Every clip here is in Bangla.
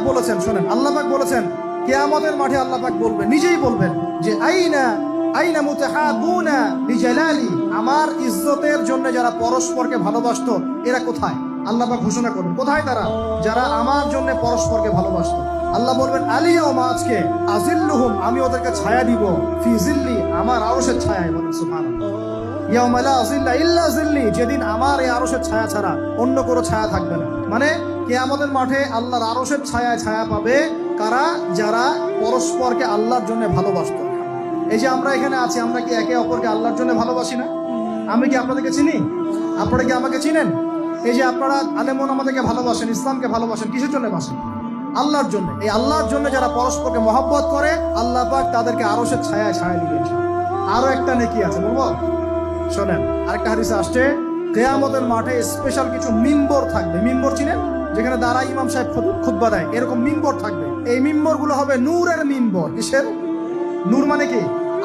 বলেছেন, শোনেন, আল্লাহ পাক বলেছেন কিয়ামতের মাঠে আল্লাহ পাক বলবেন, নিজেই বলবেন যে আইনা মুতাহাবুনা বিজালালি, আমার ইজ্জতের জন্য যারা পরস্পরকে ভালোবাসতো এরা কোথায়? আল্লাহ পাক ঘোষণা করবেন কোথায় তারা, যারা আমার জন্য পরস্পরকে ভালোবাসতো। আল্লাহ বলবেন আলিয়াউমা, আজকে, আজিল্লুহুম, আমি ওদেরকে ছায়া দিব, ফি জিল্লি, আমার আরশের ছায়ায়। বলেন সুবহানাল্লাহ। ইয়াউমা লা জিল্লা ইল্লা জিল্লি, যেদিন আমার এই আরশের ছায়া ছাড়া অন্য কোনো ছায়া থাকবে না। মানে কিয়ামতের মাঠে আল্লাহর আরশের ছায়ায় ছায়া পাবে কারা? যারা পরস্পরকে আল্লাহর জন্য ভালোবাসতো। এই যে আমরা এখানে আছি, আমরা কি একে অপরকে আল্লাহর জন্য ভালোবাসি না? আমি কি আপনাদেরকে চিনি? আপনারা কি আমাকে চিনেন? এই যে আপনারা আলেমন আমাদেরকে ভালোবাসেন, ইসলামকে ভালোবাসেন, কিসের জন্য বাসেন? আল্লাহর জন্য। এই আল্লাহর জন্য যারা পরস্পরকে মহব্বত করে, আল্লাহ পাক তাদেরকে আরশের ছায়ায় ছায়া দিবেন। আরো একটা নেকি আছে, বলবো? শোনেন, আরেকটা হাদিসে আসছে কিয়ামতের মাঠে স্পেশাল কিছু মিম্বর থাকবে। মিম্বর চিনেন? যেখানে দাঁড়ায় ইমাম সাহেব খুতবা দেয়, এরকম মিম্বর থাকবে। এই মিম্বর গুলো হবে নূরের মিম্বর। কিসের? নূর মানে কি?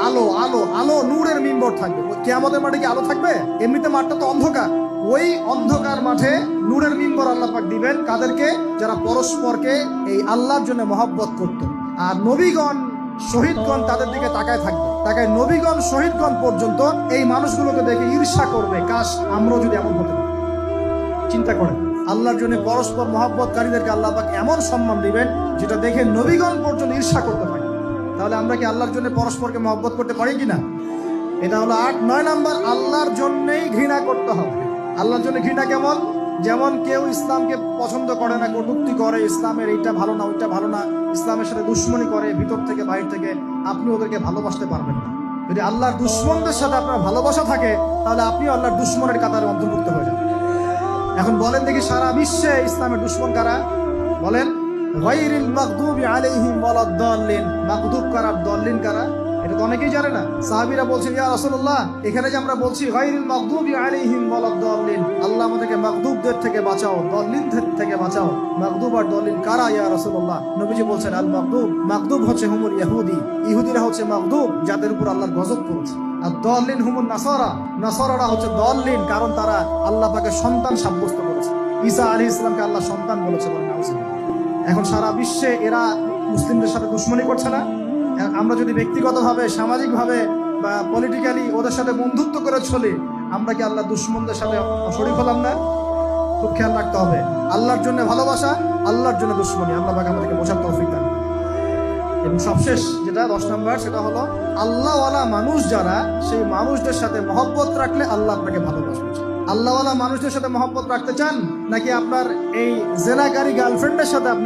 আলো। আলো, আলো, নূরের মিম্বর থাকবে। কিয়ামতের মাঠে কি আলো থাকবে? এমনিতে মাঠটা তো অন্ধকার। ওই অন্ধকার মাঠে নূরের মিম্বর আল্লাহ পাক দিবেন কাদেরকে? যারা পরস্পরকে এই আল্লাহর জন্য মহব্বত করত। আর নবীগণ, শহীদগণ তাদের দিকে তাকায় থাকবে। তাকায় নবীগণ, শহীদগণ পর্যন্ত এই মানুষগুলোকে দেখে ঈর্ষা করবে, কাশ আমরাও যদি এমন হতে পারি। চিন্তা করেন, আল্লাহর জন্য পরস্পর মহব্বতকারীদেরকে আল্লাহ পাক এমন সম্মান দিবেন যেটা দেখে নবীগণ পর্যন্ত ঈর্ষা করতে পারে। তাহলে আমরা কি আল্লাহর জন্য পরস্পরকে মহব্বত করতে পারি কিনা? এটা হলো 8-9 নাম্বার। আল্লাহর জন্যই ঘৃণা করতে হবে। আল্লাহর জন্য ঘৃণা কেমন? যেমন কেউ ইসলামকে পছন্দ করে না, কটূক্তি করে, ইসলামের এইটা ভালো না, ওইটা ভালো না, ইসলামের সাথে দুশ্মনী করে ভিতর থেকে বাইরে থেকে, আপনি ওদেরকে ভালোবাসতে পারবেন না। যদি আল্লাহর দুশ্মনদের সাথে আপনার ভালোবাসা থাকে, তাহলে আপনি আল্লাহর দুশ্মনের কাতারে অন্তর্ভুক্ত হয়ে যাবেন। এখন বলেন দেখি, সারা বিশ্বে ইসলামের দুশ্মন কারা? বলেন। গায়রিল মাগদুবি আলাইহিম ওয়ালাদ-দাল্লিন, মাগদুব কারা, দাল্লিন কারা? এটা তো অনেকেই জানে না। সাহাবীরা বলছেন, ইয়া রাসূলুল্লাহ, এখানে যে আমরা বলছি গায়রিল মাগদুবি আলাইহিম ওয়ালাদ-দাল্লিন, আল্লাহ আমাদেরকে মাগদুবদের থেকে বাঁচাও, দাল্লিনদের থেকে বাঁচাও। মাগদুব আর দাল্লিন কারা ইয়া রাসূলুল্লাহ? নবীজি বলছেন, আল মাগদুব, মাগদুব হচ্ছে হুমুল ইহুদি, ইহুদিরা হচ্ছে মাগদুব, যাদের উপর আল্লাহর গজব পড়েছে। আর দাল্লিন হুমুন নাসারা, নাসারারা হচ্ছে দাল্লিন, কারণ তারা আল্লাহ পাকের সন্তান সাব্যস্ত করেছে। ঈসা আলাইহিস সালামকে আল্লাহ সন্তান বলেছে। এখন সারা বিশ্বে এরা মুসলিমদের সাথে দুশ্মনী করছে না? আমরা যদি ব্যক্তিগতভাবে, সামাজিকভাবে বা পলিটিক্যালি ওদের সাথে বন্ধুত্ব করে চলি, আমরা কি আল্লাহ দুশ্মনদের সাথে শরীক হলাম না? খুব খেয়াল রাখতে হবে। আল্লাহর জন্য ভালোবাসা, আল্লাহর জন্য দুশ্মনী, আল্লাহ পাক আমাদেরকে বোঝার তৌফিক দান। এবং সবশেষ যেটা 10 নম্বর, সেটা হলো আল্লাহওয়ালা মানুষ যারা, সেই মানুষদের সাথে মহব্বত রাখলে আল্লাহ আপনাকে ভালোবাসবে। আল্লাহওয়ালা মানুষদের সাথে মহব্বত রাখতে চান, নাকি আপনার এই জেনাকারী গার্লফ্রেন্ডের সাথে